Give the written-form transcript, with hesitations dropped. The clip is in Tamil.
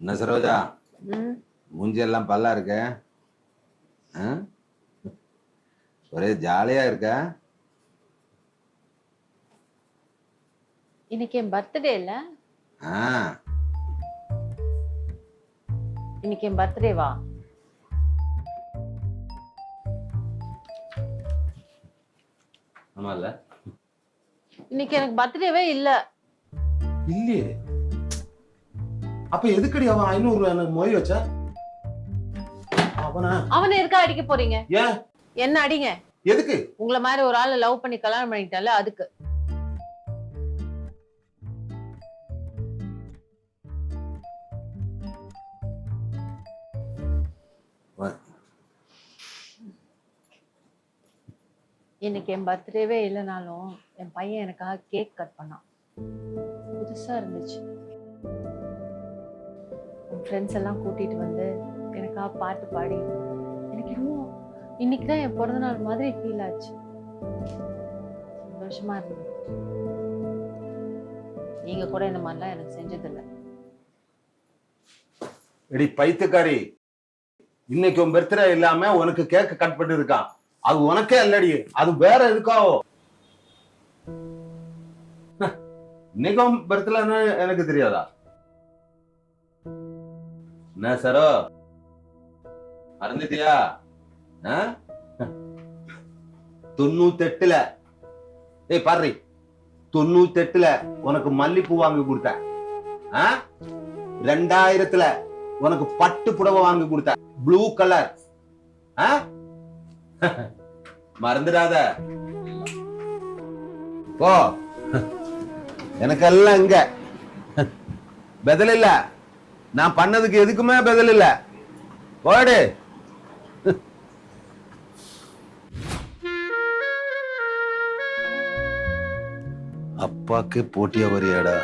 என்ன சரோஜா, மூஞ்சி எல்லாம் பல்லா இருக்க? ஒரே ஜாலியா இருக்க? இன்னைக்கு என் பர்த்டே இல்ல? இன்னைக்கு என் பர்த்டேவா? ஆமா இல்ல? இன்னைக்கு எனக்கு பர்த்டேவே இல்ல. இல்லையே. அப்ப எதுக்கடி அவன் 500 எனக்கு மொய் வச்ச? அவனை எதுக்கா அடிக்க போறீங்க? ஏன்? என்ன அடிங்க. எதுக்கு? உங்களை மாதிரி ஒரு ஆளை லவ் பண்ணி கல்யாணம் பண்ணிட்டால அதுக்கு. இன்னைக்கு என் பர்த்டேவே இல்லைனாலும் என் பையன் எனக்காக கேக் கட் பண்ணான். புதுசா இருந்துச்சு. என் ஃப்ரெண்ட்ஸ் எல்லாம் கூட்டிட்டு வந்து எனக்காக பாட்டு பாடி எனக்கு இன்னும் இன்னைக்குதான் என் பிறந்த நாள் மாதிரி ஃபீல் ஆச்சு. சந்தோஷமா இருந்தது. நீங்க கூட இந்த மாதிரிலாம் எனக்கு செஞ்சதில்லை. எடி பைத்தியக்காரி, இன்னைக்கு உன் பர்த்டே இல்லாம உனக்கு கேக் கட் பண்ணி இருக்கான். அது உனக்கே இல்லடி, அது வேற எதுக்காவோ. இன்னைக்கும் பர்த்டேன்னு எனக்கு தெரியாதா? என்ன சரோ, மறந்துட்டியா? 98ல ஏய் பாரு, 98ல உனக்கு மல்லிப்பூ வாங்கி கொடுத்தேன். 2000ல உனக்கு பட்டு புடவை வாங்கி கொடுத்தேன், ப்ளூ கலர். மறந்துடாத போ. எனக்கெல்லாம் இங்க பதில் இல்ல. நான் பண்ணதுக்கு எதுக்குமே பதில் இல்ல. போடு. அப்பாக்கு போட்டியா வரியாடா?